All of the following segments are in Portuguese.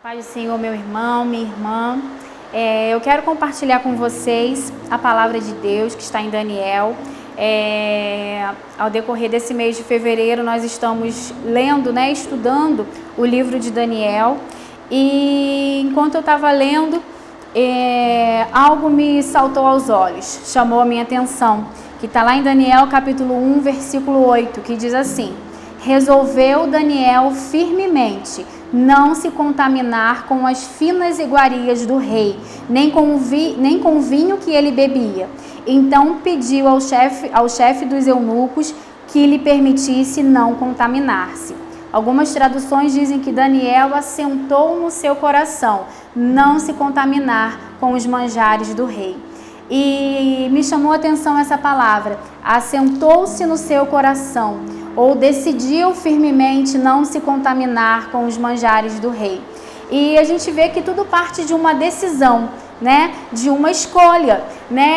Paz do Senhor, meu irmão, minha irmã. Eu quero compartilhar com vocês a palavra de Deus que está em Daniel. Ao decorrer desse mês de fevereiro, nós estamos lendo, estudando o livro de Daniel. E enquanto eu estava lendo, algo me saltou aos olhos, chamou a minha atenção, que está lá em Daniel capítulo 1, versículo 8, que diz assim: resolveu Daniel firmemente não se contaminar com as finas iguarias do rei, nem com o vinho que ele bebia. Então pediu ao chefe dos eunucos que lhe permitisse não contaminar-se. Algumas traduções dizem que Daniel assentou no seu coração não se contaminar com os manjares do rei. E me chamou a atenção essa palavra, assentou-se no seu coração, ou decidiu firmemente não se contaminar com os manjares do rei. E a gente vê que tudo parte de uma decisão, de uma escolha,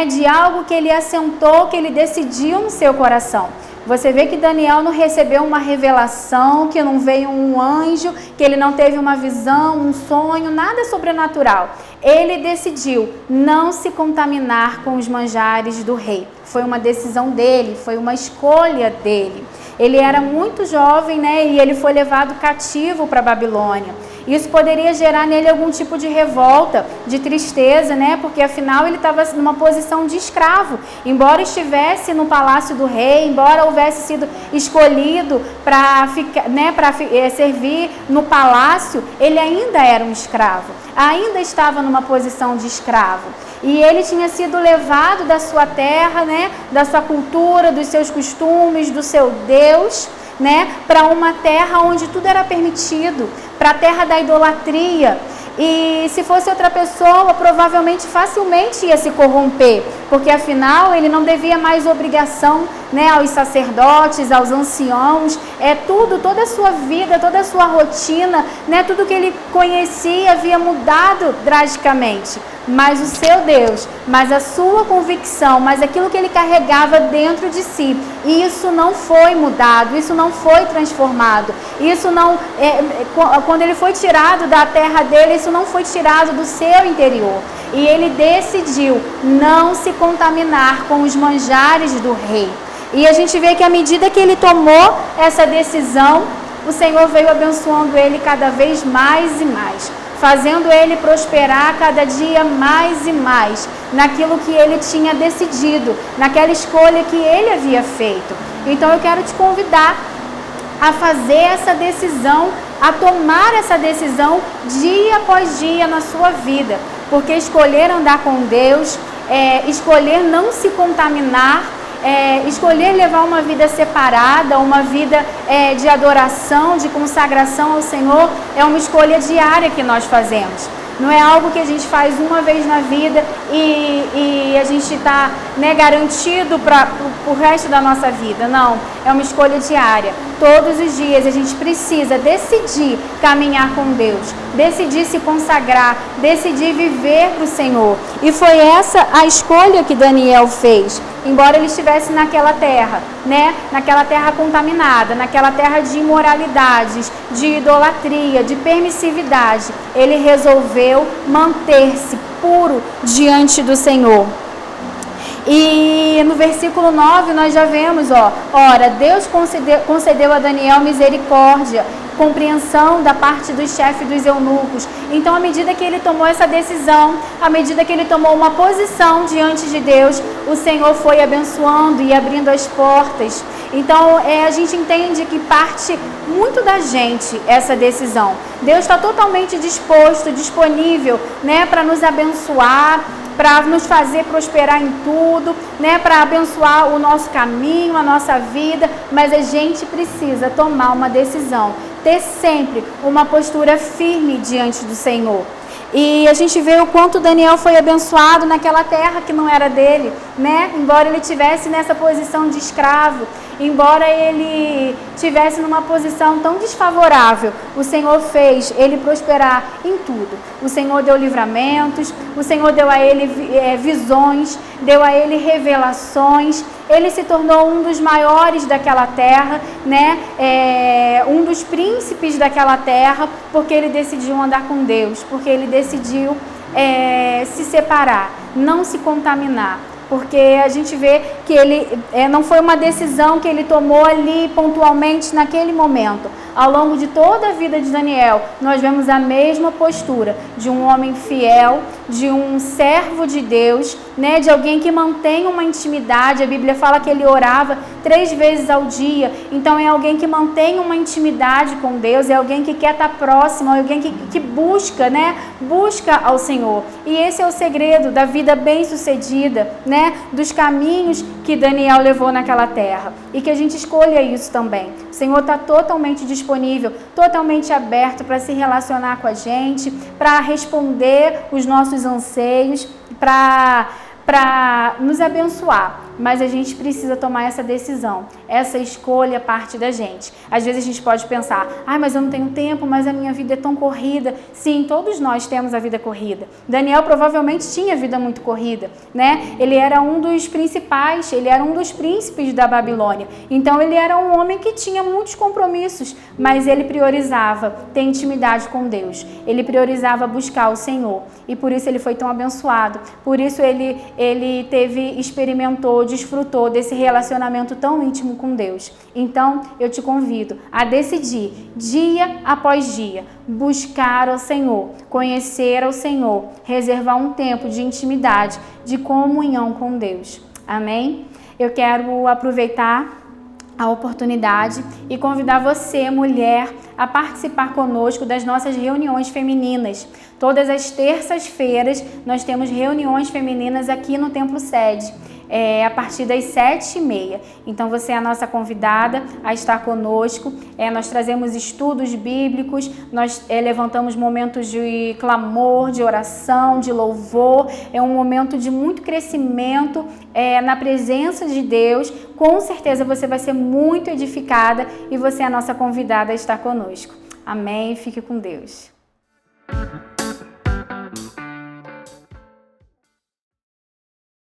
de algo que ele assentou, que ele decidiu no seu coração. Você vê que Daniel não recebeu uma revelação, que não veio um anjo, que ele não teve uma visão, um sonho, nada sobrenatural. Ele decidiu não se contaminar com os manjares do rei. Foi uma decisão dele, foi uma escolha dele. Ele era muito jovem, e ele foi levado cativo para a Babilônia. Isso poderia gerar nele algum tipo de revolta, de tristeza, porque afinal ele estava numa posição de escravo. Embora estivesse no palácio do rei, embora houvesse sido escolhido para servir no palácio, ele ainda era um escravo, ainda estava numa posição de escravo. E ele tinha sido levado da sua terra, da sua cultura, dos seus costumes, do seu Deus, para uma terra onde tudo era permitido, para a terra da idolatria. E se fosse outra pessoa, provavelmente facilmente ia se corromper, porque afinal ele não devia mais obrigação aos sacerdotes, aos anciãos, toda a sua vida, toda a sua rotina, tudo que ele conhecia havia mudado drasticamente. Mas o seu Deus, mas a sua convicção, mas aquilo que ele carregava dentro de si, isso não foi mudado, isso não foi transformado, isso não, quando ele foi tirado da terra dele, isso não foi tirado do seu interior. E ele decidiu não se contaminar com os manjares do rei. E a gente vê que à medida que ele tomou essa decisão, o Senhor veio abençoando ele cada vez mais e mais, fazendo ele prosperar cada dia mais e mais naquilo que ele tinha decidido, naquela escolha que ele havia feito. Então eu quero te convidar a fazer essa decisão, a tomar essa decisão dia após dia na sua vida, porque escolher andar com Deus, escolher não se contaminar, escolher levar uma vida separada, uma vida de adoração, de consagração ao Senhor, é uma escolha diária que nós fazemos. Não é algo que a gente faz uma vez na vida e a gente está garantido para o resto da nossa vida. Não, é uma escolha diária. Todos os dias a gente precisa decidir caminhar com Deus, decidir se consagrar, decidir viver para o Senhor. E foi essa a escolha que Daniel fez. Embora ele estivesse naquela terra, naquela terra contaminada, naquela terra de imoralidades, de idolatria, de permissividade, ele resolveu manter-se puro diante do Senhor. E no versículo 9 nós já vemos, ora, Deus concedeu a Daniel misericórdia, compreensão da parte do chefe dos eunucos. Então, à medida que ele tomou essa decisão, à medida que ele tomou uma posição diante de Deus, o Senhor foi abençoando e abrindo as portas. Então, a gente entende que parte muito da gente essa decisão. Deus está totalmente disposto, disponível, para nos abençoar, para nos fazer prosperar em tudo, para abençoar o nosso caminho, a nossa vida, mas a gente precisa tomar uma decisão, ter sempre uma postura firme diante do Senhor. E a gente vê o quanto Daniel foi abençoado naquela terra que não era dele, embora ele estivesse nessa posição de escravo, embora ele estivesse numa posição tão desfavorável, o Senhor fez ele prosperar em tudo. O Senhor deu livramentos, o Senhor deu a ele visões, deu a ele revelações, ele se tornou um dos maiores daquela terra, né? Um dos príncipes daquela terra, porque ele decidiu andar com Deus, porque ele decidiu se separar, não se contaminar. Porque a gente vê que ele não foi uma decisão que ele tomou ali pontualmente naquele momento. Ao longo de toda a vida de Daniel, nós vemos a mesma postura de um homem fiel, de um servo de Deus, né? De alguém que mantém uma intimidade. A Bíblia fala que ele orava 3 vezes ao dia. Então é alguém que mantém uma intimidade com Deus, é alguém que quer estar próximo, é alguém que busca, né? Busca ao Senhor. E esse é o segredo da vida bem-sucedida, né? Dos caminhos que Daniel levou naquela terra. E que a gente escolha isso também. O Senhor está totalmente disponível, totalmente aberto para se relacionar com a gente, para responder os nossos anseios, para nos abençoar. Mas a gente precisa tomar essa decisão. Essa escolha parte da gente. Às vezes a gente pode pensar, mas eu não tenho tempo, mas a minha vida é tão corrida. Sim, todos nós temos a vida corrida. Daniel provavelmente tinha vida muito corrida, né? Ele era um dos principais, ele era um dos príncipes da Babilônia. Então ele era um homem que tinha muitos compromissos, mas ele priorizava ter intimidade com Deus. Ele priorizava buscar o Senhor. E por isso ele foi tão abençoado. Por isso ele experimentou, desfrutou desse relacionamento tão íntimo com Deus. Então, eu te convido a decidir, dia após dia, buscar ao Senhor, conhecer ao Senhor, reservar um tempo de intimidade, de comunhão com Deus. Amém? Eu quero aproveitar a oportunidade e convidar você, mulher, a participar conosco das nossas reuniões femininas. Todas as terças-feiras nós temos reuniões femininas aqui no Templo Sede. A partir das 7h30. Então você é a nossa convidada a estar conosco. Nós trazemos estudos bíblicos, nós levantamos momentos de clamor, de oração, de louvor. É um momento de muito crescimento na presença de Deus. Com certeza você vai ser muito edificada e você é a nossa convidada a estar conosco. Amém? Fique com Deus.